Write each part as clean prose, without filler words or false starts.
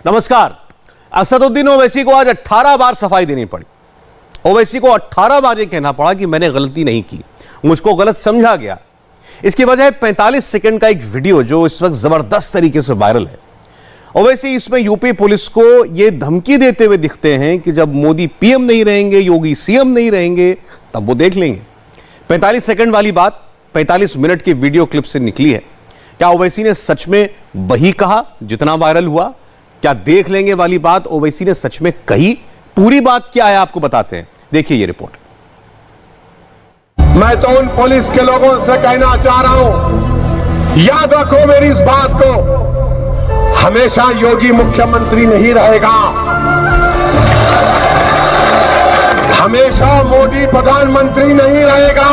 नमस्कार। असदुद्दीन ओवैसी को आज 18 बार सफाई देनी पड़ी। ओवैसी को 18 बार यह कहना पड़ा कि मैंने गलती नहीं की, मुझको गलत समझा गया। इसकी वजह है 45 सेकंड का एक वीडियो जो इस वक्त जबरदस्त तरीके से वायरल है। ओवैसी इसमें यूपी पुलिस को यह धमकी देते हुए दिखते हैं कि जब मोदी पीएम नहीं रहेंगे, योगी सीएम नहीं रहेंगे, तब वो देख लेंगे। 45 सेकंड वाली बात 45 मिनट की वीडियो क्लिप से निकली है। क्या ओवैसी ने सच में वही कहा जितना वायरल हुआ? क्या देख लेंगे वाली बात ओवैसी ने सच में कही? पूरी बात क्या है आपको बताते हैं, देखिए ये रिपोर्ट। मैं तो उन पुलिस के लोगों से कहना चाह रहा हूं, याद रखो मेरी इस बात को, हमेशा योगी मुख्यमंत्री नहीं रहेगा, हमेशा मोदी प्रधानमंत्री नहीं रहेगा।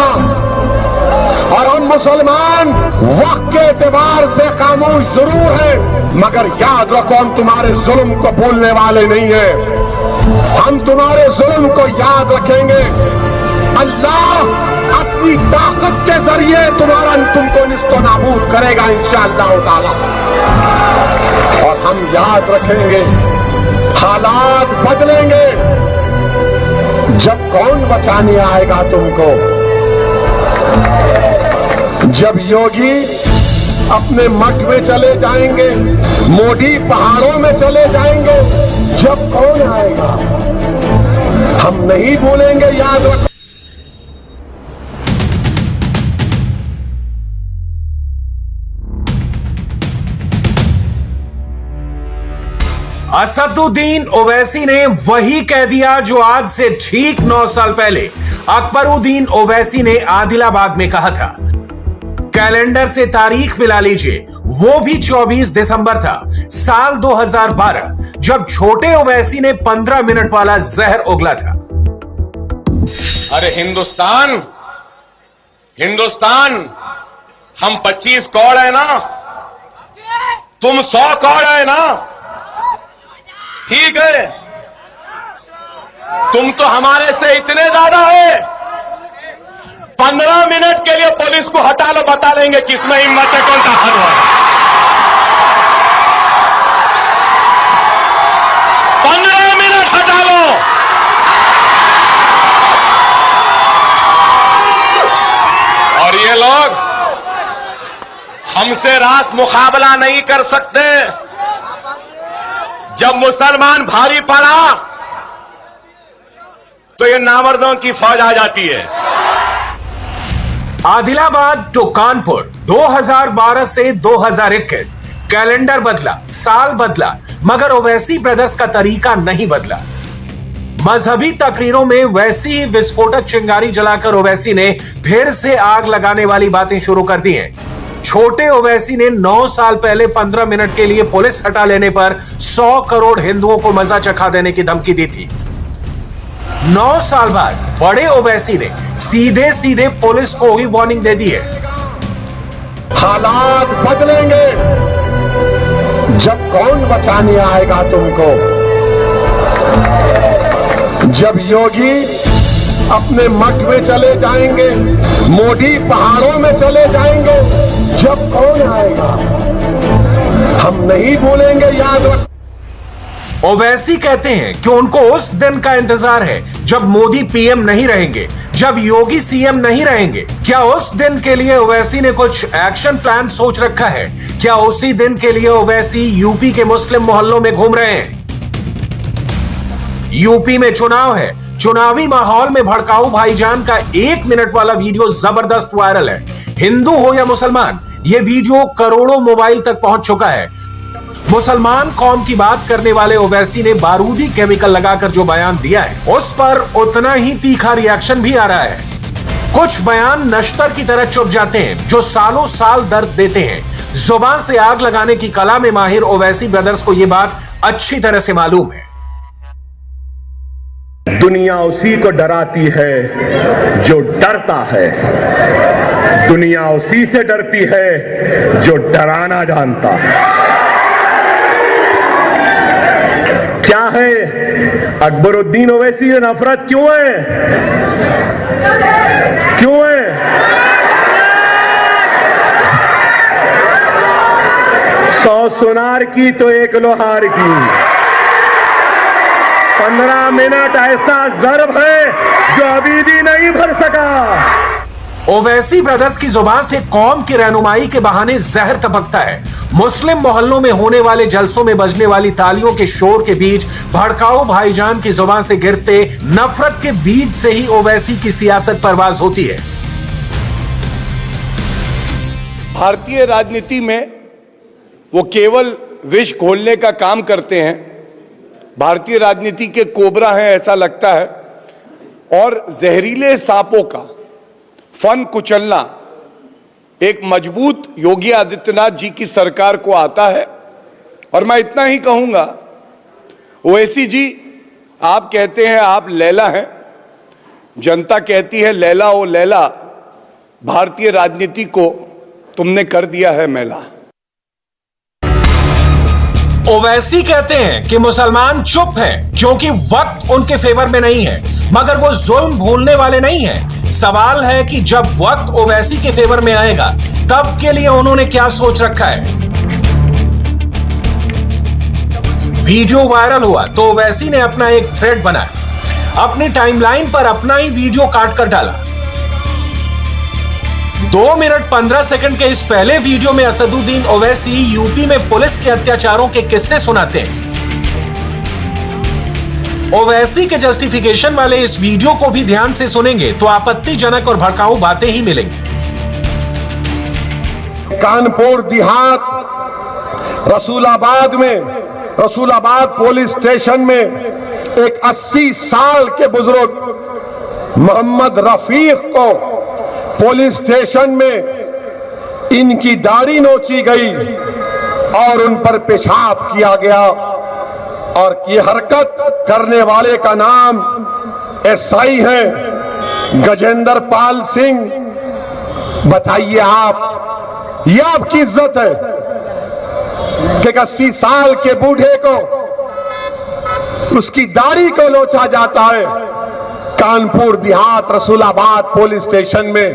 और हम मुसलमान वक्त के एतबार से खामोश जरूर हैं, मगर याद रखो हम तुम्हारे जुल्म को भूलने वाले नहीं हैं। हम तुम्हारे जुल्म को याद रखेंगे। अल्लाह अपनी ताकत के जरिए तुमको निस्तो नाबूद करेगा इंशाअल्लाह ताला। और हम याद रखेंगे, हालात बदलेंगे। जब कौन बचाने आएगा तुमको? जब योगी अपने मठ में चले जाएंगे, मोदी पहाड़ों में चले जाएंगे, जब कौन आएगा? हम नहीं भूलेंगे, याद रखो। असदुद्दीन ओवैसी ने वही कह दिया जो आज से ठीक 9 साल पहले अकबरुद्दीन ओवैसी ने आदिलाबाद में कहा था। कैलेंडर से तारीख मिला लीजिए, वो भी 24 दिसंबर था, साल 2012, जब छोटे ओवैसी ने 15 मिनट वाला जहर उगला था। अरे हिंदुस्तान हम 25 कौड़ है ना, तुम 100 कौड़ है ना, ठीक है। तुम तो हमारे से इतने ज्यादा है। 15 मिनट के लिए पुलिस को हटा लो, बता देंगे किसमें हिम्मत है, कौन ताकत है। 15 मिनट हटा लो। और ये लोग हमसे रास मुकाबला नहीं कर सकते। जब मुसलमान भारी पड़ा तो ये नामर्दों की फौज आ जाती है। आदिलाबाद टू कानपुर 2012 से 2021 कैलेंडर बदला, साल बदला, मगर ओवैसी ब्रदर्स का तरीका नहीं बदला। मजहबी तकरीरों में वैसी ही विस्फोटक चिंगारी जलाकर ओवैसी ने फिर से आग लगाने वाली बातें शुरू कर दी हैं। छोटे ओवैसी ने 9 साल पहले 15 मिनट के लिए पुलिस हटा लेने पर 100 करोड़ हिंदुओं को मजा चखा देने की धमकी दी थी। 9 साल बाद बड़े ओवैसी ने सीधे सीधे पुलिस को ही वार्निंग दे दी है। हालात बदलेंगे। जब कौन बचाने आएगा तुमको? जब योगी अपने मठ में चले जाएंगे, मोदी पहाड़ों में चले जाएंगे, जब कौन आएगा? हम नहीं भूलेंगे, याद रख। ओवैसी कहते हैं कि उनको उस दिन का इंतजार है जब मोदी पीएम नहीं रहेंगे, जब योगी सीएम नहीं रहेंगे। क्या उस दिन के लिए ओवैसी ने कुछ एक्शन प्लान सोच रखा है? क्या उसी दिन के लिए ओवैसी यूपी के मुस्लिम मोहल्लों में घूम रहे हैं? यूपी में चुनाव है, चुनावी माहौल में भड़काऊ भाईजान का 1 मिनट वाला वीडियो जबरदस्त वायरल है। हिंदू हो या मुसलमान, यह वीडियो करोड़ों मोबाइल तक पहुंच चुका है। मुसलमान कौम की बात करने वाले ओवैसी ने बारूदी केमिकल लगाकर जो बयान दिया है, उस पर उतना ही तीखा रिएक्शन भी आ रहा है। कुछ बयान नश्तर की तरह चुप जाते हैं जो सालों साल दर्द देते हैं। जुबान से आग लगाने की कला में माहिर ओवैसी ब्रदर्स को यह बात अच्छी तरह से मालूम है। दुनिया उसी को डराती है जो डरता है। दुनिया उसी से डरती है जो डराना जानता है। क्या है अकबरुद्दीन ओवैसी से नफरत क्यों है? क्यों है? 100 सुनार की तो एक लोहार की। 15 मिनट ऐसा ज़र्ब है जो अभी भी नहीं भर सका। ओवैसी ब्रदर्स की जुबान से कौम की रहनुमाई के बहाने जहर टपकता है। मुस्लिम मोहल्लों में होने वाले जलसों में बजने वाली तालियों के शोर के बीच भड़काऊ भाईजान की जुबान से गिरते नफरत के बीज से ही ओवैसी की सियासत परवाज होती है। भारतीय राजनीति में वो केवल विष घोलने का काम करते हैं। भारतीय राजनीति के कोबरा हैं ऐसा लगता है, और जहरीले सांपों का फन कुचलना एक मजबूत योगी आदित्यनाथ जी की सरकार को आता है। और मैं इतना ही कहूंगा, ओवैसी जी, आप कहते हैं आप लैला हैं, जनता कहती है लैला ओ लैला, भारतीय राजनीति को तुमने कर दिया है मैला। ओवैसी कहते हैं कि मुसलमान चुप हैं क्योंकि वक्त उनके फेवर में नहीं है, मगर वो जुल्म भूलने वाले नहीं हैं। सवाल है कि जब वक्त ओवैसी के फेवर में आएगा तब के लिए उन्होंने क्या सोच रखा है। वीडियो वायरल हुआ तो ओवैसी ने अपना एक थ्रेड बनाया, अपनी टाइमलाइन पर अपना ही वीडियो काट कर डाला। 2 मिनट 15 सेकंड के इस पहले वीडियो में असदुद्दीन ओवैसी यूपी में पुलिस के अत्याचारों के किस्से सुनाते हैं। ओवैसी के जस्टिफिकेशन वाले इस वीडियो को भी ध्यान से सुनेंगे तो आपत्तिजनक और भड़काऊ बातें ही मिलेंगी। कानपुर देहात रसूलाबाद पुलिस स्टेशन में एक 80 साल के बुजुर्ग मोहम्मद रफीक को पुलिस स्टेशन में इनकी दाढ़ी नोची गई और उन पर पेशाब किया गया। और ये हरकत करने वाले का नाम एसआई है गजेंद्र पाल सिंह। बताइए आप, ये आपकी इज्जत है कि 80 साल के बूढ़े को उसकी दाढ़ी को नोचा जाता है कानपुर देहात रसूलाबाद पुलिस स्टेशन में।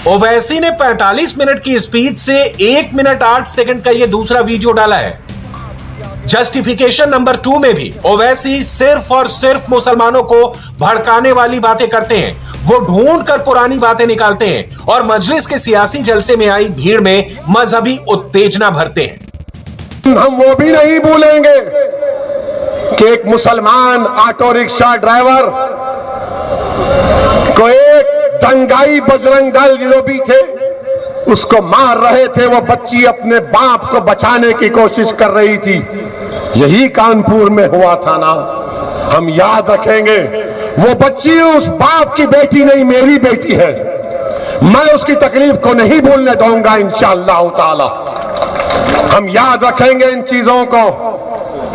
ओवैसी ने 45 मिनट की स्पीच से 1 मिनट 8 सेकंड का यह दूसरा वीडियो डाला है। जस्टिफिकेशन नंबर 2 में भी ओवैसी सिर्फ और सिर्फ मुसलमानों को भड़काने वाली बातें करते हैं। वो ढूंढ कर पुरानी बातें निकालते हैं और मजलिस के सियासी जलसे में आई भीड़ में मजहबी उत्तेजना भरते हैं। हम वो भी नहीं भूलेंगे कि एक मुसलमान ऑटो रिक्शा ड्राइवर को एक दंगाई बजरंग दल जो भी थे उसको मार रहे थे। वो बच्ची अपने बाप को बचाने की कोशिश कर रही थी। यही कानपुर में हुआ था ना, हम याद रखेंगे। वो बच्ची उस बाप की बेटी नहीं, मेरी बेटी है। मैं उसकी तकलीफ को नहीं भूलने दूंगा इंशाअल्लाह ताला। हम याद रखेंगे इन चीजों को।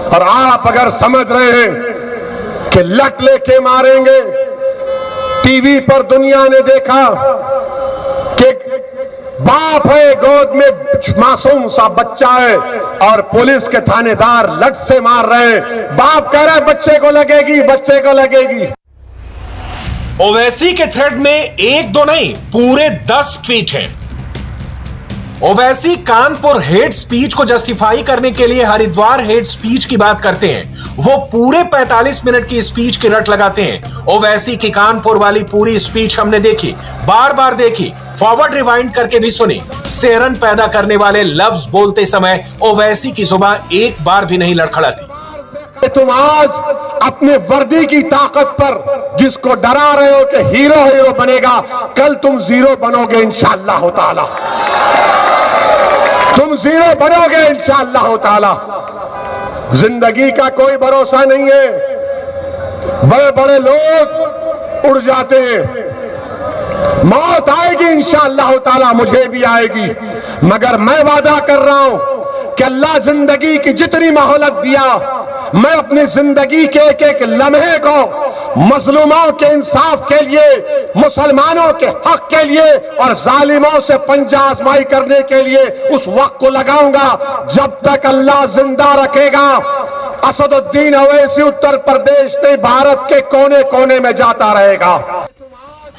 और आप अगर समझ रहे हैं कि लट लेके मारेंगे, टीवी पर दुनिया ने देखा कि बाप है गोद में मासूम सा बच्चा है और पुलिस के थानेदार लट से मार रहे हैं। बाप कह रहा है बच्चे को लगेगी, बच्चे को लगेगी। ओवैसी के थ्रेड में 1-2 नहीं, पूरे 10 ट्वीट हैं। ओवैसी कानपुर हेट स्पीच को जस्टिफाई करने के लिए हरिद्वार हेट स्पीच की बात करते हैं। वो पूरे 45 मिनट की स्पीच की रट लगाते हैं। ओवैसी की कानपुर वाली पूरी स्पीच हमने देखी, बार बार देखी, फॉरवर्ड रिवाइंड करके भी सुनी। सेरन पैदा करने वाले लफ्ज बोलते समय ओवैसी की जुबान एक बार भी नहीं लड़खड़ाती। तुम आज अपने वर्दी की ताकत पर जिसको डरा रहे हो कि हीरो बनेगा, कल तुम जीरो बनोगे इंशाअल्लाह ताला। तुम जीरो बनोगे इंशाअल्लाह ताला। जिंदगी का कोई भरोसा नहीं है। बड़े बड़े लोग उड़ जाते हैं। मौत आएगी इंशाअल्लाह ताला, मुझे भी आएगी, मगर मैं वादा कर रहा हूं कि अल्लाह जिंदगी की जितनी मोहलत दिया, मैं अपनी जिंदगी के एक एक लम्हे को मजलूमों के इंसाफ के लिए, मुसलमानों के हक के लिए और जालिमों से पंजा आजमाई करने के लिए उस वक्त को लगाऊंगा जब तक अल्लाह जिंदा रखेगा। असदुद्दीन ओवैसी उत्तर प्रदेश से भारत के कोने कोने में जाता रहेगा।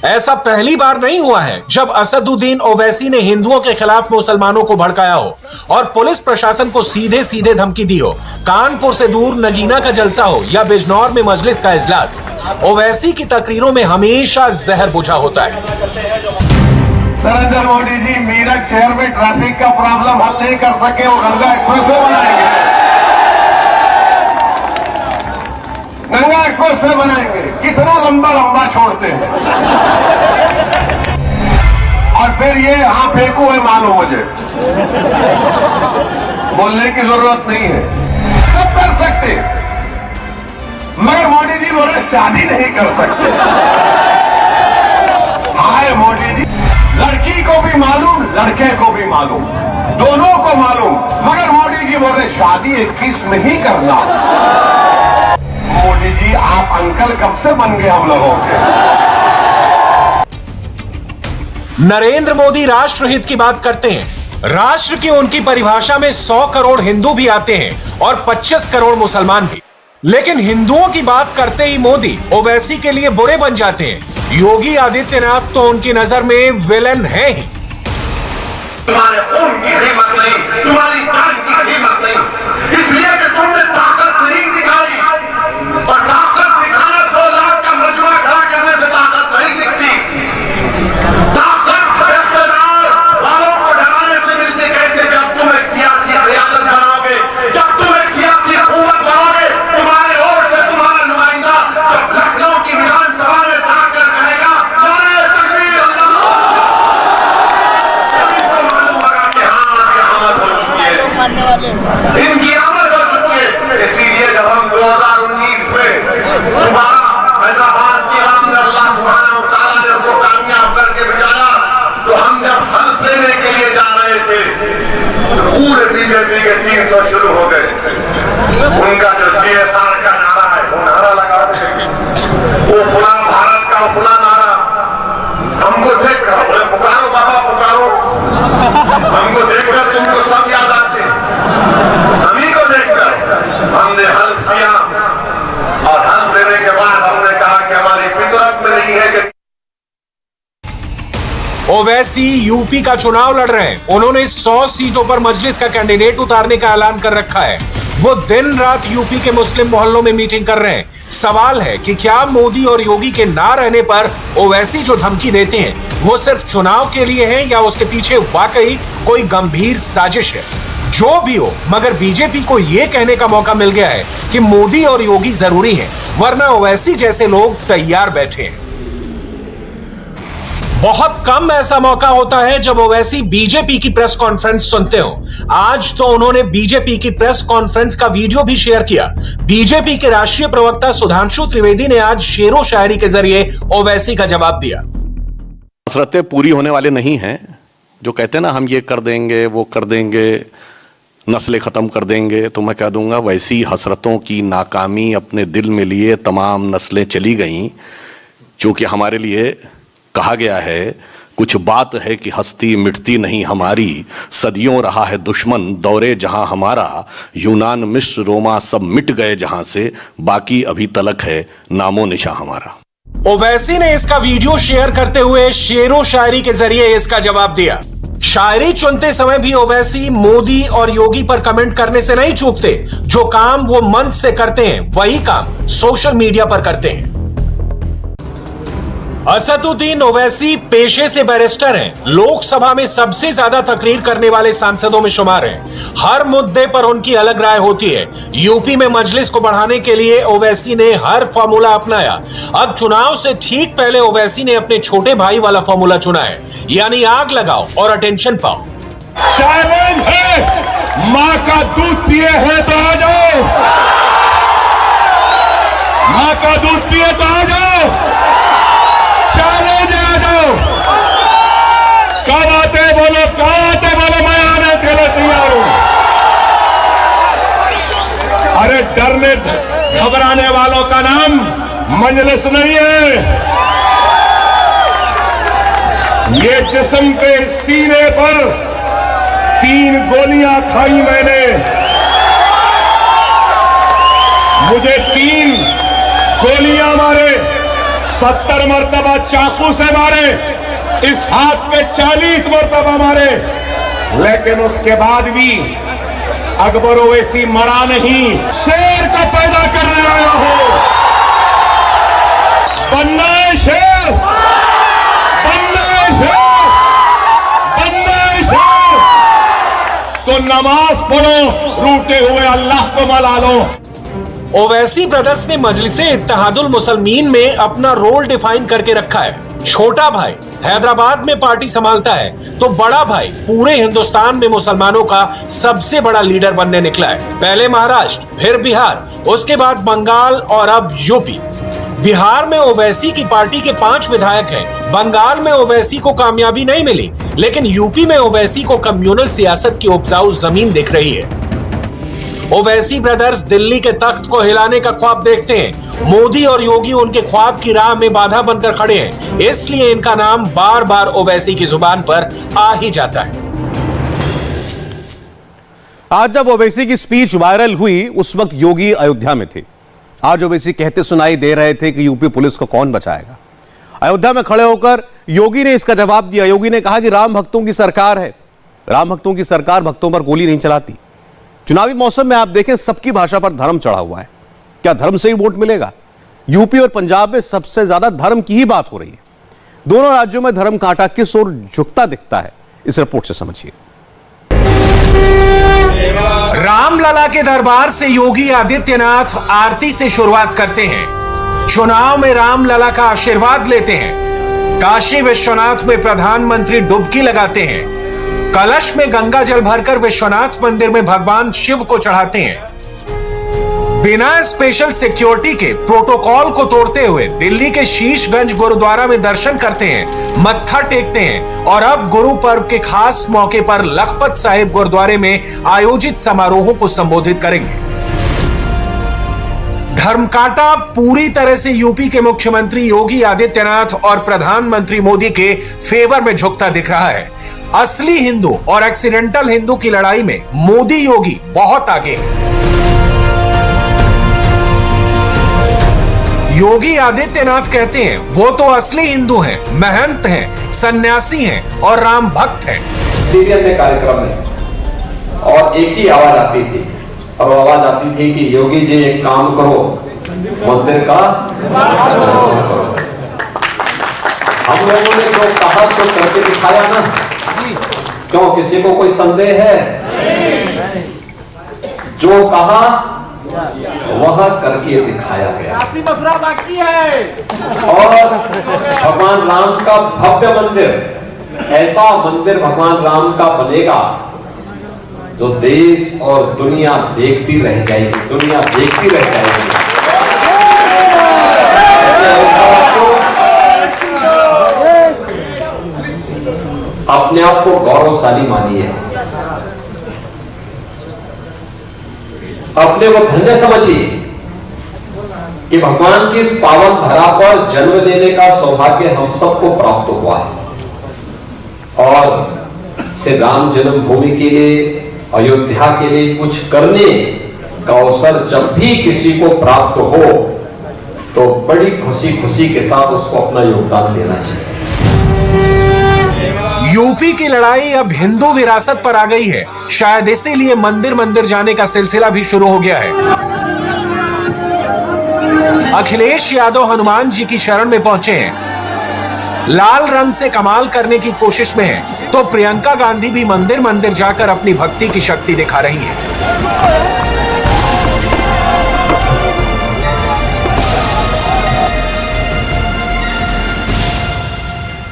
ऐसा पहली बार नहीं हुआ है जब असदुद्दीन ओवैसी ने हिंदुओं के खिलाफ मुसलमानों को भड़काया हो और पुलिस प्रशासन को सीधे सीधे धमकी दी हो। कानपुर से दूर नगीना का जलसा हो या बिजनौर में मजलिस का इजलास, ओवैसी की तकरीरों में हमेशा जहर बुझा होता है। नरेंद्र मोदी जी मीरठ शहर में ट्रैफिक का प्रॉब्लम हल नहीं कर सके और गंगा एक्सप्रेसवे बनाएंगे। गंगा एक्सप्रेसवे बनाएंगे, कितना लंबा लंबा छोड़ते हैं और फिर ये यहां फेंको है, मालूम मुझे बोलने की जरूरत नहीं है, सब कर सकते मगर मोदी जी बोले शादी नहीं कर सकते। हाय मोदी जी, लड़की को भी मालूम लड़के को भी मालूम, दोनों को मालूम, मगर मोदी जी बोले शादी 21 में ही करना। मोदी जी आप अंकल कब से बन गए हम लोगों के? नरेंद्र मोदी राष्ट्रहित की बात करते हैं। राष्ट्र की उनकी परिभाषा में 100 करोड़ हिंदू भी आते हैं और 25 करोड़ मुसलमान भी। लेकिन हिंदुओं की बात करते ही मोदी ओवैसी के लिए बुरे बन जाते हैं। योगी आदित्यनाथ तो उनकी नजर में विलन है ही। तुम्हारे खून की हिम्मत नहीं, तुम्हारी जान की हिम्मत नहीं, इसलिए कि तुमने ताकत नहीं दिखाई, और ताकत दिखाना 2 लाख का मजमा खड़ा करने से ताकत नहीं दिखती। ताकत रिश्तेदार वालों को डराने से मिलती कैसे? जब तुम एक सियासी रियासत बनाओगे, जब तुम एक सियासी हुकूमत बनाओगे, तुम्हारे ओर से तुम्हारा नुमाइंदा जब लखनऊ की विधानसभा में जाकर कहेगा नारे तकबीर अल्लाह, तभी तो मालूम होगा कि हाँ आपकी आमद हो चुकी है, इनकी आमद हो चुकी है। इसीलिए जब हम 2019 में दोबारा फैजाबाद की राम में अल्लाह सुब्हानहू व तआला ने हमको कामयाब करके बिठाया, तो हम जब हल्फ लेने के लिए जा रहे थे तो पूरे बीजेपी के 300 शुरू हो गए। उनका जो GSR का नारा है वो नारा लगा, वो फुला भारत का फुला नारा, हमको देखकर बोले पुकारो बाबा पुकारो, हमको देखकर तुमको सब याद आते, हमी को देखकर हमने हल्फ किया और हल्फ लेने के बाद हमने कहा कि हमारी फितरत में नहीं है कि ओवैसी यूपी का चुनाव लड़ रहे हैं। उन्होंने 100 सीटों पर मजलिस का कैंडिडेट उतारने का ऐलान कर रखा है। वो दिन रात यूपी के मुस्लिम मोहल्लों में मीटिंग कर रहे हैं। सवाल है कि क्या मोदी और योगी के ना रहने पर ओवैसी जो धमकी देते हैं वो सिर्फ चुनाव के लिए है या उसके पीछे वाकई कोई गंभीर साजिश है? जो भी हो, मगर बीजेपी को यह कहने का मौका मिल गया है कि मोदी और योगी जरूरी हैं, वरना ओवैसी जैसे लोग तैयार बैठे हैं। बहुत कम ऐसा मौका होता है जब ओवैसी बीजेपी की प्रेस कॉन्फ्रेंस सुनते हो। आज तो उन्होंने बीजेपी की प्रेस कॉन्फ्रेंस का वीडियो भी शेयर किया। बीजेपी के राष्ट्रीय प्रवक्ता सुधांशु त्रिवेदी ने आज शेरो शायरी के जरिए ओवैसी का जवाब दिया। हसरतें पूरी होने वाले नहीं हैं। जो कहते हैं ना हम ये कर देंगे वो कर देंगे, नस्लें ख़त्म कर देंगे, तो मैं कह दूंगा वैसी हसरतों की नाकामी अपने दिल में लिए तमाम नस्लें चली गईं। क्योंकि हमारे लिए कहा गया है कुछ बात है कि हस्ती मिटती नहीं हमारी, सदियों रहा है दुश्मन दौरे जहां हमारा, यूनान मिस्र रोमा सब मिट गए जहां से, बाकी अभी तलक है नामो निशा हमारा। ओवैसी ने इसका वीडियो शेयर करते हुए शेरो शायरी के जरिए इसका जवाब दिया। शायरी चुनते समय भी ओवैसी मोदी और योगी पर कमेंट करने से नहीं चूकते। जो काम वो मन से करते हैं वही काम सोशल मीडिया पर करते हैं। असदुद्दीन ओवैसी पेशे से बैरिस्टर हैं। लोकसभा में सबसे ज्यादा तकरीर करने वाले सांसदों में शुमार हैं। हर मुद्दे पर उनकी अलग राय होती है। यूपी में मजलिस को बढ़ाने के लिए ओवैसी ने हर फॉर्मूला अपनाया। अब चुनाव से ठीक पहले ओवैसी ने अपने छोटे भाई वाला फॉर्मूला चुना है, यानी आग लगाओ और अटेंशन पाओ। चैलेंज है, मां का दूध पिए है तो आ जाओ, मां का दूध पिए तो आ जाओ, चैलेंज आ जाओ, कब आते बोलो मैं आने के लिए तैयार हूं। अरे डरने घबराने वालों का नाम मजलिस नहीं है। ये जिस्म पे सीने पर 3 गोलियां खाई मैंने, मुझे 3 गोलियां मारे, 70 मरतबा चाकू से मारे, इस हाथ पे 40 मरतबा मारे, लेकिन उसके बाद भी अकबर ओवैसी मरा नहीं। शेर को पैदा करने आया हो, बनना है शेर, बनना है शेर, बनना है शेर, तो नमाज पढ़ो, रूठे हुए अल्लाह को मना लो। ओवैसी ब्रदर्स ने मजलिसे इत्तेहादुल मुसलमीन में अपना रोल डिफाइन करके रखा है। छोटा भाई हैदराबाद में पार्टी संभालता है तो बड़ा भाई पूरे हिंदुस्तान में मुसलमानों का सबसे बड़ा लीडर बनने निकला है। पहले महाराष्ट्र, फिर बिहार, उसके बाद बंगाल और अब यूपी। बिहार में ओवैसी की पार्टी के 5 विधायक हैं। बंगाल में ओवैसी को कामयाबी नहीं मिली, लेकिन यूपी में ओवैसी को कम्युनल सियासत की उपजाऊ जमीन दिख रही है। ओवैसी ब्रदर्स दिल्ली के तख्त को हिलाने का ख्वाब देखते हैं। मोदी और योगी उनके ख्वाब की राह में बाधा बनकर खड़े हैं, इसलिए इनका नाम बार बार ओवैसी की जुबान पर आ ही जाता है। आज जब ओवैसी की स्पीच वायरल हुई, उस वक्त योगी अयोध्या में थे। आज ओवैसी कहते सुनाई दे रहे थे कि यूपी पुलिस को कौन बचाएगा। अयोध्या में खड़े होकर योगी ने इसका जवाब दिया। योगी ने कहा कि राम भक्तों की सरकार है, राम भक्तों की सरकार भक्तों पर गोली नहीं चलाती। चुनावी मौसम में आप देखें, सबकी भाषा पर धर्म चढ़ा हुआ है। क्या धर्म से ही वोट मिलेगा? यूपी और पंजाब में सबसे ज्यादा धर्म की ही बात हो रही है। दोनों राज्यों में धर्म कांटा किस ओर झुकता दिखता है, इस रिपोर्ट से समझिए। रामलला के दरबार से योगी आदित्यनाथ आरती से शुरुआत करते हैं। चुनाव में रामलला का आशीर्वाद लेते हैं। काशी विश्वनाथ में प्रधानमंत्री डुबकी लगाते हैं। कलश में गंगा जल भरकर विश्वनाथ मंदिर में भगवान शिव को चढ़ाते हैं। बिना स्पेशल सिक्योरिटी के प्रोटोकॉल को तोड़ते हुए दिल्ली के शीशगंज गुरुद्वारा में दर्शन करते हैं, मत्था टेकते हैं और अब गुरु पर्व के खास मौके पर लखपत साहिब गुरुद्वारे में आयोजित समारोहों को संबोधित करेंगे। धर्मकांटा पूरी तरह से यूपी के मुख्यमंत्री योगी आदित्यनाथ और प्रधानमंत्री मोदी के फेवर में झुकता दिख रहा है। असली हिंदू और एक्सीडेंटल हिंदू की लड़ाई में मोदी योगी बहुत आगे हैं। योगी आदित्यनाथ कहते हैं वो तो असली हिंदू हैं, महंत हैं, सन्यासी हैं और राम भक्त हैं। सीरियल में कार्यक्रम में और एक ही आवाज आती थी, और आवाज आती थी कि योगी जी एक काम करो, मंदिर का करो। हम लोगों ने जो कहा सो करके दिखाया ना। क्यों, किसी को कोई संदेह है? जो कहा वह करके दिखाया गया। बाकी है। और भगवान राम का भव्य मंदिर, ऐसा मंदिर भगवान राम का बनेगा जो देश और दुनिया देखती रह जाएगी, दुनिया देखती रह जाएगी। अपने आप को गौरवशाली मानिए, अपने को धन्य समझिए कि भगवान की इस पावन धरा पर जन्म लेने का सौभाग्य हम सबको प्राप्त हुआ है। और श्री राम जन्मभूमि के लिए, अयोध्या के लिए कुछ करने का अवसर जब भी किसी को प्राप्त हो तो बड़ी खुशी खुशी के साथ उसको अपना योगदान देना चाहिए। यूपी की लड़ाई अब हिंदू विरासत पर आ गई है। शायद इसीलिए मंदिर मंदिर जाने का सिलसिला भी शुरू हो गया है। अखिलेश यादव हनुमान जी की शरण में पहुंचे हैं। लाल रंग से कमाल करने की कोशिश में है, तो प्रियंका गांधी भी मंदिर मंदिर जाकर अपनी भक्ति की शक्ति दिखा रही हैं।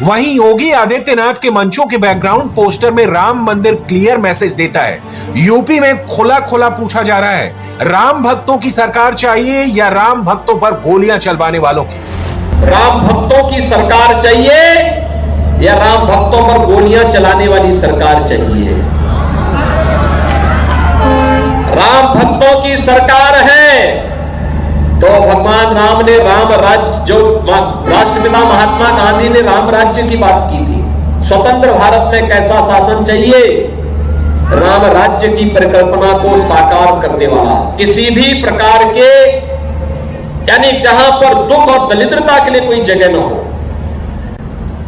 वहीं योगी आदित्यनाथ के मंचों के बैकग्राउंड पोस्टर में राम मंदिर क्लियर मैसेज देता है। यूपी में खुला खुला पूछा जा रहा है, राम भक्तों की सरकार चाहिए या राम भक्तों पर गोलियां चलवाने वालों की? राम भक्तों की सरकार चाहिए या राम भक्तों पर गोलियां चलाने वाली सरकार चाहिए? राम भक्तों की सरकार है तो भगवान राम ने राम राज्य, जो राष्ट्रपिता महात्मा गांधी ने राम राज्य की बात की थी, स्वतंत्र भारत में कैसा शासन चाहिए? राम राज्य की परिकल्पना को साकार करने वाला, किसी भी प्रकार के यानी जहां पर दुख और दरिद्रता के लिए कोई जगह न हो,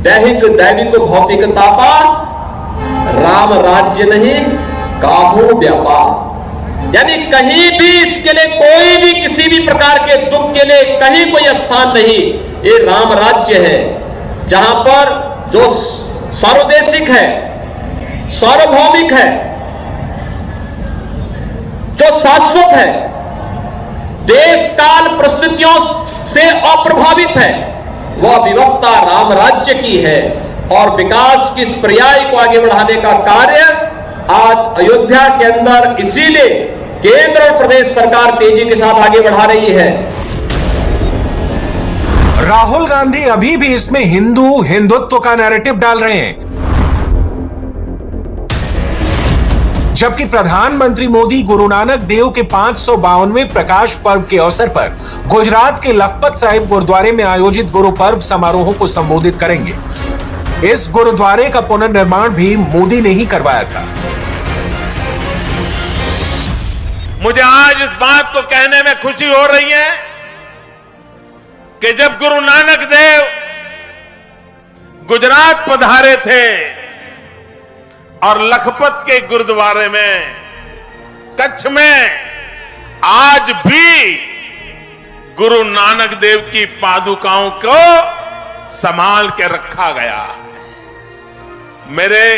दैहिक दैविक भौतिकता का राम राज्य नहीं काहू व्यापार। यानी कहीं भी इसके लिए कोई भी किसी भी प्रकार के दुख के लिए कहीं कोई स्थान नहीं। ये राम राज्य है जहां पर जो सर्वदेशिक है, सार्वभौमिक है, जो शाश्वत है, देश काल परिस्थितियों से अप्रभावित है, वह व्यवस्था राम राज्य की है। और विकास की इस पर्याय को आगे बढ़ाने का कार्य आज अयोध्या के अंदर इसीलिए केंद्र और प्रदेश सरकार तेजी के साथ आगे बढ़ा रही है। राहुल गांधी अभी भी इसमें हिंदुत्व का नैरेटिव डाल रहे हैं, जबकि प्रधानमंत्री मोदी गुरु नानक देव के 552वें प्रकाश पर्व के अवसर पर गुजरात के लखपत साहिब गुरुद्वारे में आयोजित गुरु पर्व समारोह को संबोधित करेंगे। इस गुरुद्वारे का पुनर्निर्माण भी मोदी ने ही करवाया था। मुझे आज इस बात को कहने में खुशी हो रही है कि जब गुरु नानक देव गुजरात पधारे थे और लखपत के गुरुद्वारे में, कच्छ में आज भी गुरु नानक देव की पादुकाओं को संभाल के रखा गया है। मेरे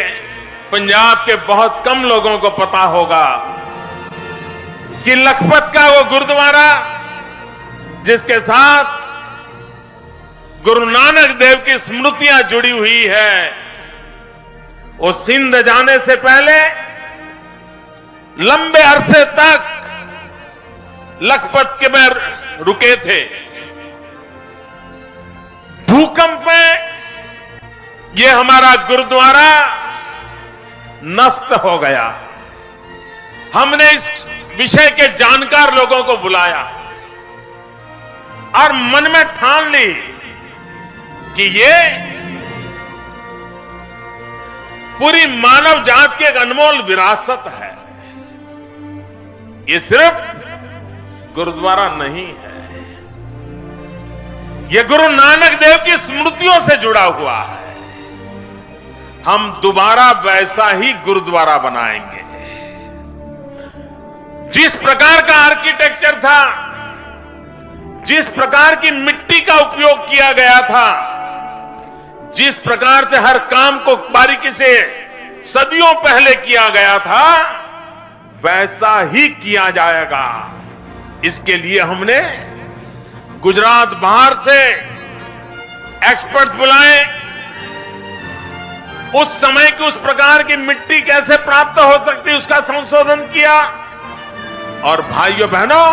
पंजाब के बहुत कम लोगों को पता होगा कि लखपत का वो गुरुद्वारा जिसके साथ गुरु नानक देव की स्मृतियां जुड़ी हुई है, वो सिंध जाने से पहले लंबे अरसे तक लखपत के में रुके थे। भूकंप में ये हमारा गुरुद्वारा नष्ट हो गया। हमने इस विषय के जानकार लोगों को बुलाया और मन में ठान ली कि ये पूरी मानव जात की एक अनमोल विरासत है। ये सिर्फ गुरुद्वारा नहीं है, ये गुरु नानक देव की स्मृतियों से जुड़ा हुआ है। हम दोबारा वैसा ही गुरुद्वारा बनाएंगे। जिस प्रकार का आर्किटेक्चर था, जिस प्रकार की मिट्टी का उपयोग किया गया था, जिस प्रकार से हर काम को बारीकी से सदियों पहले किया गया था, वैसा ही किया जाएगा। इसके लिए हमने गुजरात बाहर से एक्सपर्ट बुलाए, उस समय की उस प्रकार की मिट्टी कैसे प्राप्त हो सकती है उसका संशोधन किया, और भाइयों बहनों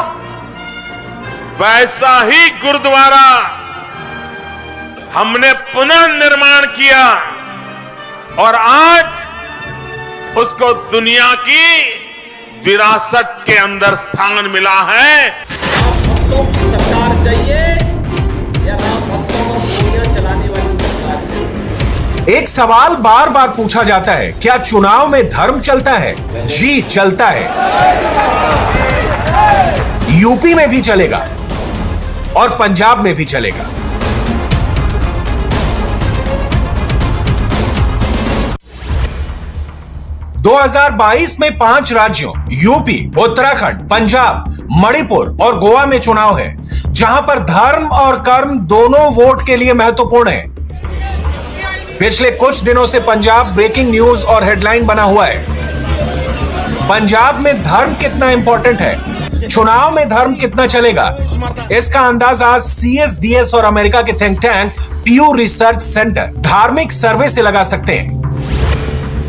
वैसा ही गुरुद्वारा हमने पुनर्निर्माण किया और आज उसको दुनिया की विरासत के अंदर स्थान मिला है। भक्तों की सरकार चाहिए या राम भक्तों को गोलियां चलाने वाली सरकार चाहिए? एक सवाल बार बार पूछा जाता है, क्या चुनाव में धर्म चलता है? जी चलता है। यूपी में भी चलेगा और पंजाब में भी चलेगा। – 2022 में 5 राज्यों यूपी, उत्तराखंड, पंजाब, मणिपुर और गोवा में चुनाव है, जहां पर धर्म और कर्म दोनों वोट के लिए महत्वपूर्ण है। पिछले कुछ दिनों से पंजाब ब्रेकिंग न्यूज और हेडलाइन बना हुआ है। पंजाब में धर्म कितना इंपॉर्टेंट है, चुनाव में धर्म कितना चलेगा, इसका अंदाजा CSDS और अमेरिका के थिंक टैंक प्यू रिसर्च सेंटर धार्मिक सर्वे से लगा सकते हैं।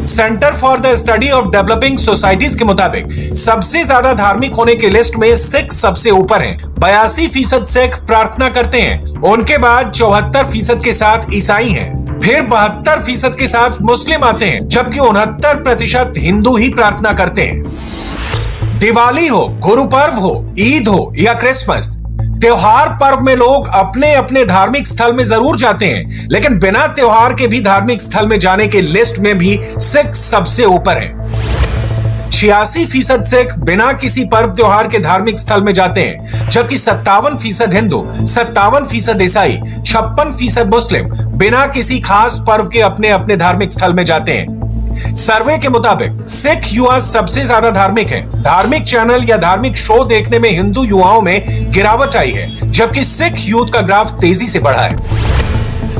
Centre for the study of developing societies के मुताबिक सबसे ज्यादा धार्मिक होने की लिस्ट में सिख सबसे ऊपर हैं। 82% सिख प्रार्थना करते हैं, उनके बाद 74% के साथ ईसाई हैं, फिर 72% के साथ मुस्लिम आते हैं, जबकि 69% हिंदू ही प्रार्थना करते हैं। दिवाली हो, गुरु पर्व हो, ईद हो या क्रिसमस, त्योहार पर्व में लोग अपने अपने धार्मिक स्थल में जरूर जाते हैं, लेकिन बिना त्योहार के भी धार्मिक स्थल में जाने की लिस्ट में भी सिख सबसे ऊपर है। 86% सिख बिना किसी पर्व त्योहार के धार्मिक स्थल में जाते हैं, जबकि 57% हिंदू, 57% ईसाई, 56% मुस्लिम बिना किसी खास पर्व के अपने अपने धार्मिक स्थल में जाते हैं। सर्वे के मुताबिक सिख युवा सबसे ज्यादा धार्मिक हैं। धार्मिक चैनल या धार्मिक शो देखने में हिंदू युवाओं में गिरावट आई है, जबकि सिख यूथ का ग्राफ तेजी से बढ़ा है।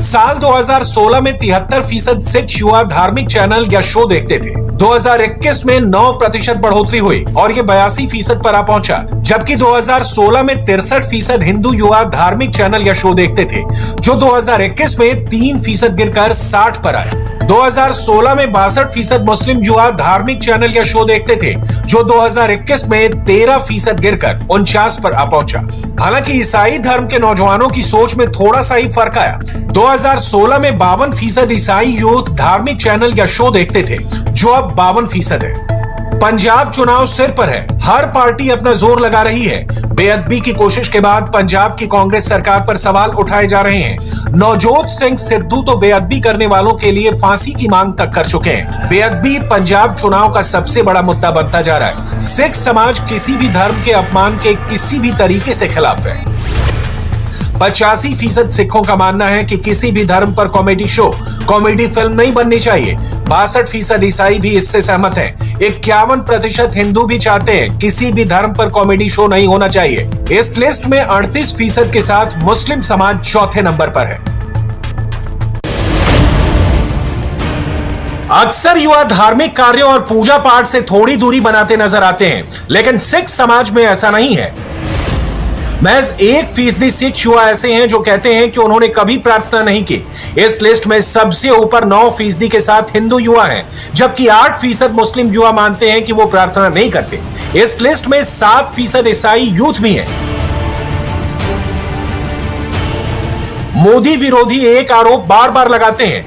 साल 2016 में 73% सिख युवा धार्मिक चैनल या शो देखते थे। 2021 में 9% बढ़ोतरी हुई और ये 82% पर आ पहुंचा, जबकि 2016 में 63% हिंदू युवा धार्मिक चैनल या शो देखते थे, जो 2021 में 3% गिरकर 60 पर आए। 2016 में 62% मुस्लिम युवा धार्मिक चैनल या शो देखते थे, जो 2021 में 13% गिरकर 49 पर आ पहुंचा। हालांकि ईसाई धर्म के नौजवानों की सोच में थोड़ा सा ही फर्क आया। 2016 में 52% ईसाई यूथ धार्मिक चैनल या शो देखते थे, जो अब 52% है। पंजाब चुनाव सिर पर है, हर पार्टी अपना जोर लगा रही है। बेअदबी की कोशिश के बाद पंजाब की कांग्रेस सरकार पर सवाल उठाए जा रहे हैं। नवजोत सिंह सिद्धू तो बेअदबी करने वालों के लिए फांसी की मांग तक कर चुके हैं। बेअदबी पंजाब चुनाव का सबसे बड़ा मुद्दा बनता जा रहा है। सिख समाज किसी भी धर्म के अपमान के किसी भी तरीके से खिलाफ है। 85% सिखों का मानना है कि किसी भी धर्म पर कॉमेडी शो, कॉमेडी फिल्म नहीं बननी चाहिए। 62% ईसाई भी इससे सहमत हैं। 51% हिंदू भी चाहते हैं किसी भी धर्म पर कॉमेडी शो नहीं होना चाहिए। इस लिस्ट में 38% के साथ मुस्लिम समाज चौथे नंबर पर है। अक्सर युवा धार्मिक कार्यों और पूजा पाठ से थोड़ी दूरी बनाते नजर आते हैं, लेकिन सिख समाज में ऐसा नहीं है। महज 1% सिख युवा ऐसे हैं जो कहते हैं कि उन्होंने कभी प्रार्थना नहीं की। इस लिस्ट में सबसे ऊपर 9% के साथ हिंदू युवा हैं, जबकि 8% मुस्लिम युवा मानते हैं कि वो प्रार्थना नहीं करते। इस लिस्ट में 7% ईसाई यूथ भी हैं। मोदी विरोधी एक आरोप बार बार लगाते हैं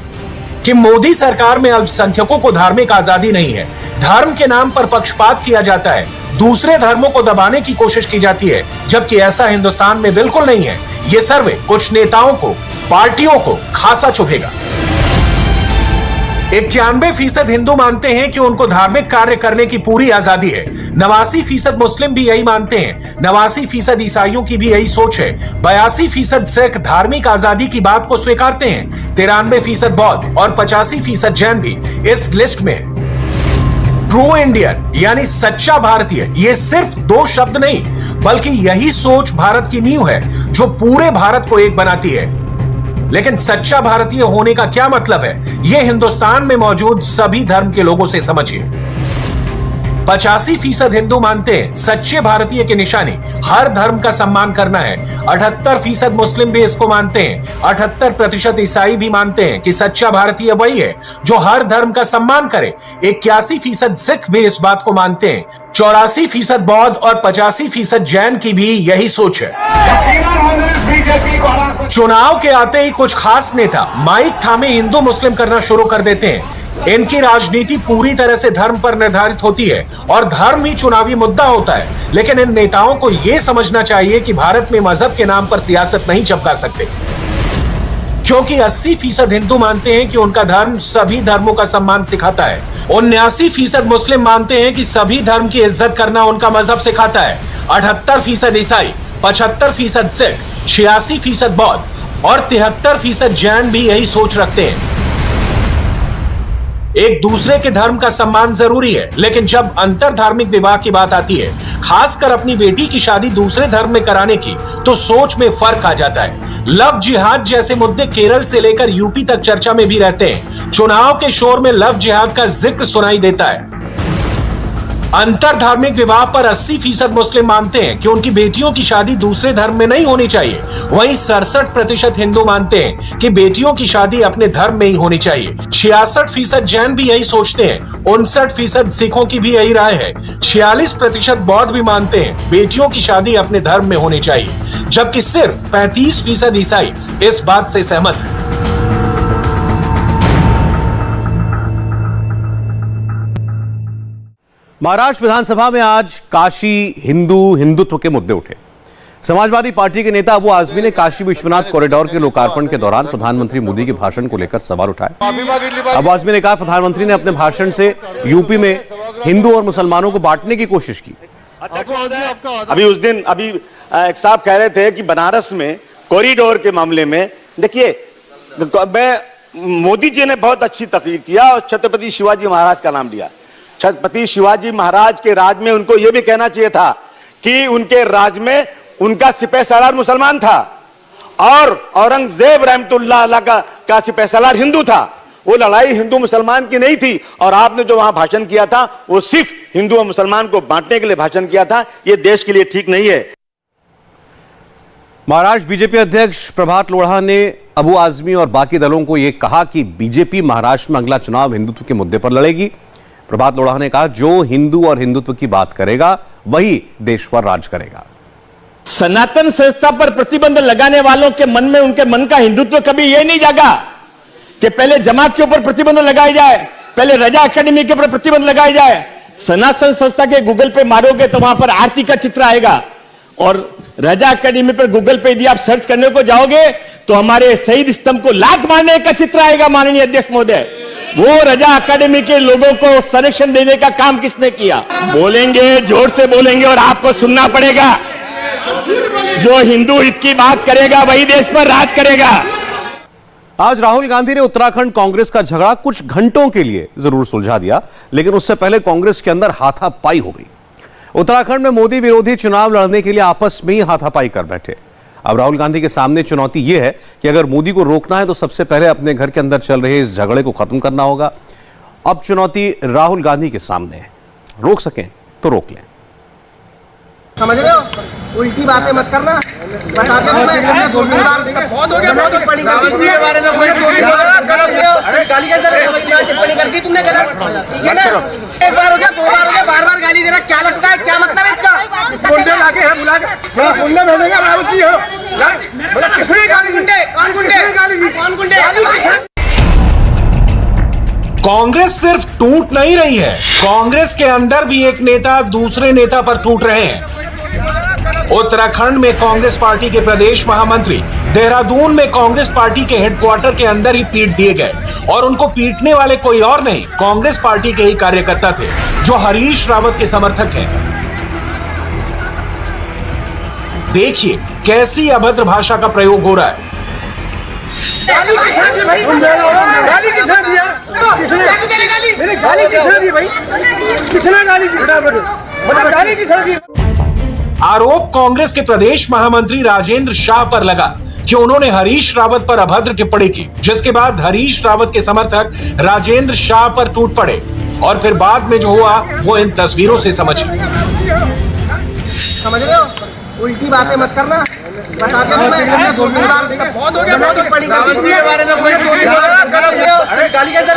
कि मोदी सरकार में अल्पसंख्यकों को धार्मिक आजादी नहीं है। धर्म के नाम पर पक्षपात किया जाता है, दूसरे धर्मों को दबाने की कोशिश की जाती है, जबकि ऐसा हिंदुस्तान में बिल्कुल नहीं है। ये सर्वे कुछ नेताओं को, पार्टियों को खासा चुभेगा। 91% हिंदू मानते हैं कि उनको धार्मिक कार्य करने की पूरी आजादी है। 89% मुस्लिम भी यही मानते हैं। 89% ईसाइयों की भी यही सोच है। 82% सिख धार्मिक आजादी की बात को स्वीकारते हैं। 93% बौद्ध और 85% जैन भी इस लिस्ट में है। ट्रू इंडियन यानी सच्चा भारतीय, ये सिर्फ 2 शब्द नहीं, बल्कि यही सोच भारत की नींव है जो पूरे भारत को एक बनाती है। लेकिन सच्चा भारतीय होने का क्या मतलब है, यह हिंदुस्तान में मौजूद सभी धर्म के लोगों से समझिए। 85% हिंदू मानते हैं सच्चे भारतीय की निशानी हर धर्म का सम्मान करना है। 78% मुस्लिम भी इसको मानते हैं। 78% ईसाई भी मानते हैं कि सच्चा भारतीय वही है जो हर धर्म का सम्मान करे। 81% सिख भी इस बात को मानते हैं। 84% बौद्ध और 85% जैन की भी यही सोच है। चुनाव के आते ही कुछ खास नेता माइक थामे हिंदू मुस्लिम करना शुरू कर देते हैं। इनकी राजनीति पूरी तरह से धर्म पर निर्धारित होती है और धर्म ही चुनावी मुद्दा होता है। लेकिन इन नेताओं को यह समझना चाहिए कि भारत में मजहब के नाम पर सियासत नहीं चमका सकते, क्योंकि 80% हिंदू मानते हैं कि उनका धर्म सभी धर्मों का सम्मान सिखाता है। 79% मुस्लिम मानते हैं कि सभी धर्म की इज्जत करना उनका मजहब सिखाता है। 78% ईसाई, 75% सिख, 86% बौद्ध और 73% जैन भी यही सोच रखते हैं। एक दूसरे के धर्म का सम्मान जरूरी है, लेकिन जब अंतर धार्मिक विवाह की बात आती है, खासकर अपनी बेटी की शादी दूसरे धर्म में कराने की, तो सोच में फर्क आ जाता है। लव जिहाद जैसे मुद्दे केरल से लेकर यूपी तक चर्चा में भी रहते हैं। चुनाव के शोर में लव जिहाद का जिक्र सुनाई देता है। अंतर धार्मिक विवाह पर 80% मुस्लिम मानते हैं कि उनकी बेटियों की शादी दूसरे धर्म में नहीं होनी चाहिए। वहीं 67% हिंदू मानते हैं कि बेटियों की शादी अपने धर्म में ही होनी चाहिए। 66% जैन भी यही सोचते हैं। 59% सिखों की भी यही राय है। 46% बौद्ध भी मानते हैं बेटियों की शादी अपने धर्म में होनी चाहिए, जबकि सिर्फ 35% ईसाई इस बात से सहमत है। महाराष्ट्र विधानसभा में आज काशी हिंदुत्व के मुद्दे उठे। समाजवादी पार्टी के नेता अबू आजमी ने काशी विश्वनाथ कॉरिडोर के लोकार्पण के दौरान प्रधानमंत्री मोदी के भाषण को लेकर सवाल उठाए। अबू आजमी ने कहा प्रधानमंत्री ने अपने भाषण से यूपी में हिंदू और मुसलमानों को बांटने की कोशिश की। अभी उस दिन एक साहब कह रहे थे कि बनारस में कॉरिडोर के मामले में, देखिए मोदी जी ने बहुत अच्छी तकरीर किया और छत्रपति शिवाजी महाराज का नाम लिया। छत्रपति शिवाजी महाराज के राज में उनको यह भी कहना चाहिए था कि उनके राज में उनका सिपह सालार मुसलमान था और औरंगजेब रहमतुल्लाह अलैह का सिपह सालार हिंदू था। वो लड़ाई हिंदू मुसलमान की नहीं थी और आपने जो वहां भाषण किया था वो सिर्फ हिंदू और मुसलमान को बांटने के लिए भाषण किया था। ये देश के लिए ठीक नहीं है। महाराष्ट्र बीजेपी अध्यक्ष प्रभात लोढ़ा ने अबू आजमी और बाकी दलों को यह कहा कि बीजेपी महाराष्ट्र में अगला चुनाव हिंदुत्व के मुद्दे पर लड़ेगी। प्रभात लोढ़ा ने कहा, जो हिंदू और हिंदुत्व की बात करेगा वही देश पर राज करेगा। सनातन संस्था पर प्रतिबंध लगाने वालों के मन में उनके मन का हिंदुत्व कभी यह नहीं जागा कि पहले जमात के ऊपर प्रतिबंध लगाया जाए, पहले रजा एकेडमी के ऊपर प्रतिबंध लगाया जाए। सनातन संस्था के गूगल पे मारोगे तो वहां पर आरती का चित्र आएगा और रजा एकेडमी पर गूगल पे यदि आप सर्च करने को जाओगे तो हमारे शहीद स्तंभ को लात मारने का चित्र आएगा। माननीय अध्यक्ष महोदय, वो रजा एकेडमी के लोगों को संरक्षण देने का काम किसने किया? बोलेंगे, जोर से बोलेंगे और आपको सुनना पड़ेगा। जो हिंदू हित की बात करेगा वही देश पर राज करेगा। आज राहुल गांधी ने उत्तराखंड कांग्रेस का झगड़ा कुछ घंटों के लिए जरूर सुलझा दिया, लेकिन उससे पहले कांग्रेस के अंदर हाथापाई हो गई। उत्तराखंड में मोदी विरोधी चुनाव लड़ने के लिए आपस में ही हाथापाई कर बैठे। अब राहुल गांधी के सामने चुनौती यह है कि अगर मोदी को रोकना है तो सबसे पहले अपने घर के अंदर चल रहे इस झगड़े को खत्म करना होगा। अब चुनौती राहुल गांधी के सामने है, रोक सकें तो रोक लें। समझ रहे हो? उल्टी बातें मत करना। बताते हो मैं 2-3 बार बहुत हो गया, बहुत पड़ी करती है बारे में कोई गाली कैसे टिप्पणी करती तुमने गलत, ठीक है ना? एक बार हो गया, 2 बार हो गया, बार-बार गाली दे रहा, क्या लगता है? क्या मतलब है इसका? गुंडे लाके है, बुला के गुंडे भेजेंगे रावत जी हो। बोला किसने गाली? गुंडे कौन? गुंडे कौन? गुंडे कांग्रेस सिर्फ टूट नहीं रही है, कांग्रेस के अंदर भी एक नेता दूसरे नेता पर टूट रहे हैं। उत्तराखंड में कांग्रेस पार्टी के प्रदेश महामंत्री देहरादून में कांग्रेस पार्टी के हेडक्वार्टर के अंदर ही पीट दिए गए और उनको पीटने वाले कोई और नहीं, कांग्रेस पार्टी के ही कार्यकर्ता थे जो हरीश रावत के समर्थक हैं। देखिए कैसी अभद्र भाषा का प्रयोग हो रहा है। गाली किसने दिया? गाली किसने दी भाई? किसने गाली दी? गाली किसने दी? आरोप कांग्रेस के प्रदेश महामंत्री राजेंद्र शाह पर लगा कि उन्होंने हरीश रावत पर अभद्र टिप्पणी की, जिसके बाद हरीश रावत के समर्थक राजेंद्र शाह पर टूट पड़े और फिर बाद में जो हुआ वो इन तस्वीरों से समझिए। समझ रहे हो? उल्टी बातें मत करना। बताते हो मैं 2-3 बार बहुत हो गया, बहुत टिप्पणी करती है बारे में कोई गाली कैसे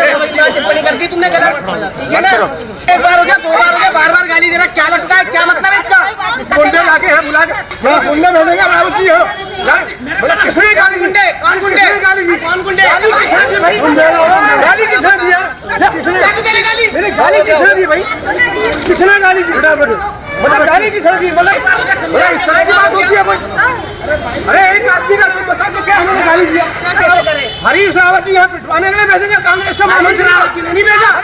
टिप्पणी करती तुमने गलत, ठीक है ना? एक बार हो गया, 2 बार हो गया, बार-बार गाली दे रहा, क्या लगता है? क्या मतलब है इसका? गुंडे लाके है, बुला के गुंडे भेजेंगे रावत जी हो। बोला किसने गाली? गुंडे कौन? गुंडे कौन? गुंडे गाली किसने दिया? गाली किसने दी भाई? किसने गाली दी? गाली किसने दी? बोला इस तरह की बात होती है भाई? अरे एक आदमी का बता तो क्या उन्होंने गाली दिया? हरीश रावत जी यहाँ पिटवाने के लिए भेजेंगे, कांग्रेस का महामंत्री रावत जी ने नहीं भेजा।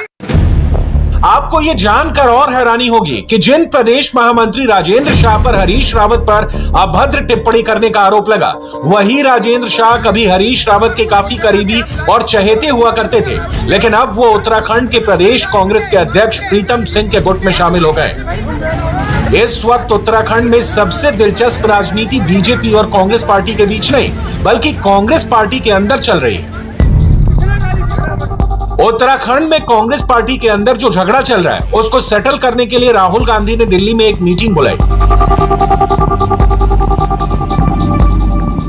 आपको यह जानकर और हैरानी होगी कि जिन प्रदेश महामंत्री राजेंद्र शाह पर हरीश रावत पर अभद्र टिप्पणी करने का आरोप लगा, वही राजेंद्र शाह कभी हरीश रावत के काफी करीबी और चहेते हुआ करते थे, लेकिन अब वो उत्तराखंड के प्रदेश कांग्रेस के अध्यक्ष प्रीतम सिंह के गुट में शामिल हो गए। इस वक्त उत्तराखंड में सबसे दिलचस्प राजनीति बीजेपी और कांग्रेस पार्टी के बीच नहीं, बल्कि कांग्रेस पार्टी के अंदर चल रही है। उत्तराखंड में कांग्रेस पार्टी के अंदर जो झगड़ा चल रहा है उसको सेटल करने के लिए राहुल गांधी ने दिल्ली में एक मीटिंग बुलाई।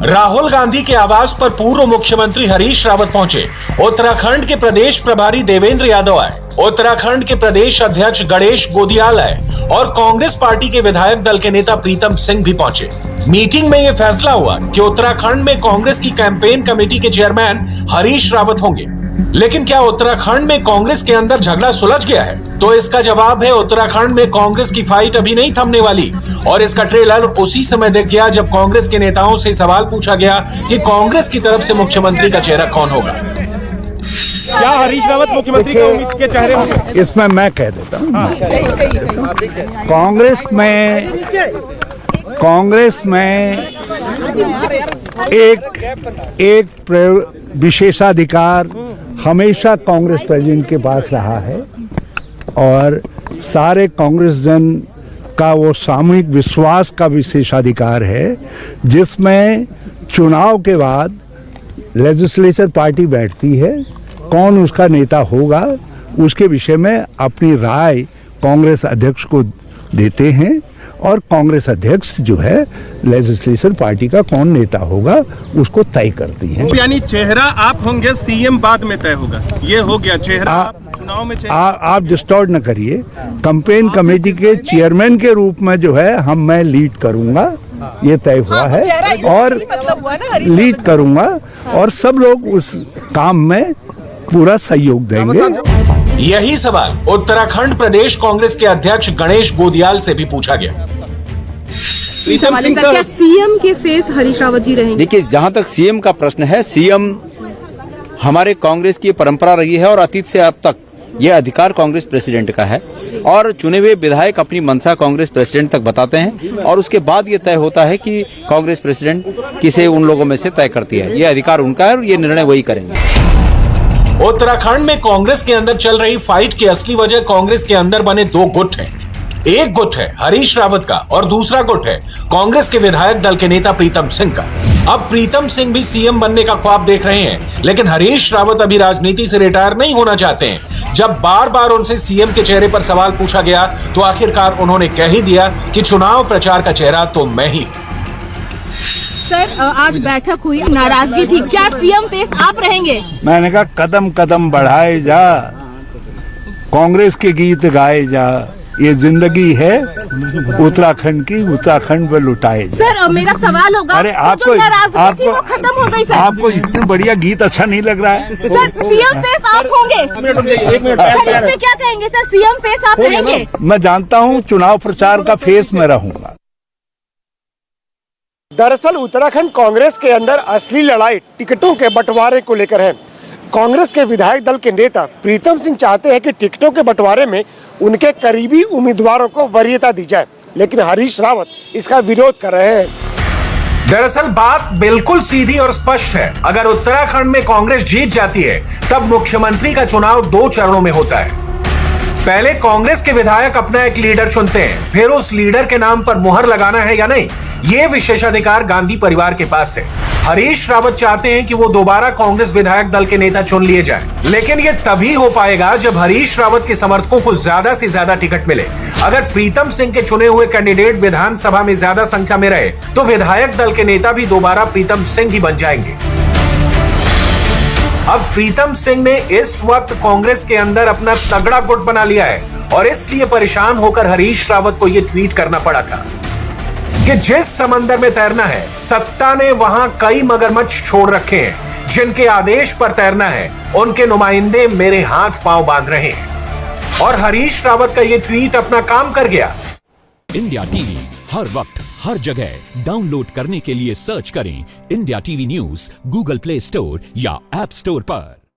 राहुल गांधी के आवास पर पूर्व मुख्यमंत्री हरीश रावत पहुंचे, उत्तराखंड के प्रदेश प्रभारी देवेंद्र यादव आए, उत्तराखंड के प्रदेश अध्यक्ष गणेश गोदियाल आए और कांग्रेस पार्टी के विधायक दल के नेता प्रीतम सिंह भी पहुंचे। मीटिंग में यह फैसला हुआ कि उत्तराखंड में कांग्रेस की कैंपेन कमेटी के चेयरमैन हरीश रावत होंगे। लेकिन क्या उत्तराखंड में कांग्रेस के अंदर झगड़ा सुलझ गया है? तो इसका जवाब है, उत्तराखंड में कांग्रेस की फाइट अभी नहीं थमने वाली और इसका ट्रेलर उसी समय दिख गया जब कांग्रेस के नेताओं से सवाल पूछा गया कि कांग्रेस की तरफ से मुख्यमंत्री का चेहरा कौन होगा। क्या हरीश रावत मुख्यमंत्री के उम्मीद के चेहरे होंगे? इसमें मैं कह देता हूँ, कांग्रेस में एक विशेषाधिकार हमेशा कांग्रेस प्रेसिडेंट के पास रहा है और सारे कांग्रेस जन का वो सामूहिक विश्वास का विशेषाधिकार है, जिसमें चुनाव के बाद लेजिस्लेचर पार्टी बैठती है, कौन उसका नेता होगा उसके विषय में अपनी राय कांग्रेस अध्यक्ष को देते हैं और कांग्रेस अध्यक्ष जो है लेजिस्लेचर पार्टी का कौन नेता होगा उसको तय करती है। यानी चेहरा आप होंगे, सीएम बाद में तय होगा, ये हो गया चेहरा चुनाव में। आप डिस्टर्ब न करिए। कैंपेन कमेटी के चेयरमैन के रूप में जो है मैं लीड करूंगा, ये तय हुआ है और लीड करूंगा और सब लोग उस काम में पूरा सहयोग देंगे। यही सवाल उत्तराखंड प्रदेश कांग्रेस के अध्यक्ष गणेश गोदियाल से भी पूछा गया। क्या सीएम के फेस हरीश रावत जी रहेंगे? देखिए, जहां तक सीएम का प्रश्न है, सीएम हमारे कांग्रेस की परंपरा रही है और अतीत से अब तक यह अधिकार कांग्रेस प्रेसिडेंट का है और चुने हुए विधायक अपनी मंशा कांग्रेस प्रेसिडेंट तक बताते हैं और उसके बाद ये तय होता है कि कांग्रेस प्रेसिडेंट किसे उन लोगों में से तय करती है। ये अधिकार उनका है और ये निर्णय वही करेंगे। उत्तराखंड में कांग्रेस के अंदर चल रही फाइट की असली वजह कांग्रेस के अंदर बने दो गुट हैं। एक गुट है हरीश रावत का और दूसरा गुट है कांग्रेस के विधायक दल के नेता प्रीतम सिंह का। अब प्रीतम सिंह भी सीएम बनने का ख्वाब देख रहे हैं, लेकिन हरीश रावत अभी राजनीति से रिटायर नहीं होना चाहते हैं। जब बार बार उनसे सीएम के चेहरे पर सवाल पूछा गया तो आखिरकार उन्होंने कह ही दिया कि चुनाव प्रचार का चेहरा तो मैं ही। सर, आज बैठक हुई, नाराजगी थी, क्या सीएम फेस आप रहेंगे? मैंने कहा कदम कदम बढ़ाए जा, कांग्रेस के गीत गाए जा, ये जिंदगी है उत्तराखंड की, उत्तराखंड में लुटाए जा। सर, मेरा सवाल होगा, अरे आपको खत्म हो गई सर। आपको इतनी बढ़िया गीत अच्छा नहीं लग रहा है? सर, सीएम फेस आप होंगे? सर, इसमें क्या कहेंगे सर, सीएम फेस आप रहेंगे? मैं जानता हूँ चुनाव प्रचार का फेस मैं रहूंगा। दरअसल उत्तराखंड कांग्रेस के अंदर असली लड़ाई टिकटों के बंटवारे को लेकर है। कांग्रेस के विधायक दल के नेता प्रीतम सिंह चाहते हैं कि टिकटों के बंटवारे में उनके करीबी उम्मीदवारों को वरीयता दी जाए, लेकिन हरीश रावत इसका विरोध कर रहे हैं। दरअसल बात बिल्कुल सीधी और स्पष्ट है। अगर उत्तराखंड में कांग्रेस जीत जाती है तब मुख्यमंत्री का चुनाव 2 चरणों में होता है। पहले कांग्रेस के विधायक अपना एक लीडर चुनते हैं, फिर उस लीडर के नाम पर मुहर लगाना है या नहीं, ये विशेषाधिकार गांधी परिवार के पास है। हरीश रावत चाहते हैं कि वो दोबारा कांग्रेस विधायक दल के नेता चुन लिए जाएं, लेकिन ये तभी हो पाएगा जब हरीश रावत के समर्थकों को ज्यादा से ज्यादा टिकट मिले। अगर प्रीतम सिंह के चुने हुए कैंडिडेट विधानसभा में ज्यादा संख्या में रहे तो विधायक दल के नेता भी दोबारा प्रीतम सिंह ही बन जाएंगे। अब प्रीतम सिंह ने इस वक्त कांग्रेस के अंदर अपना तगड़ा गुट बना लिया है और इसलिए परेशान होकर हरीश रावत को यह ट्वीट करना पड़ा था कि जिस समंदर में तैरना है, सत्ता ने वहां कई मगरमच्छ छोड़ रखे हैं। जिनके आदेश पर तैरना है उनके नुमाइंदे मेरे हाथ पांव बांध रहे हैं। और हरीश रावत का यह ट्वीट अपना काम कर गया। इंडिया टीवी हर वक्त हर जगह डाउनलोड करने के लिए सर्च करें India TV news Google play store या ऐप स्टोर पर।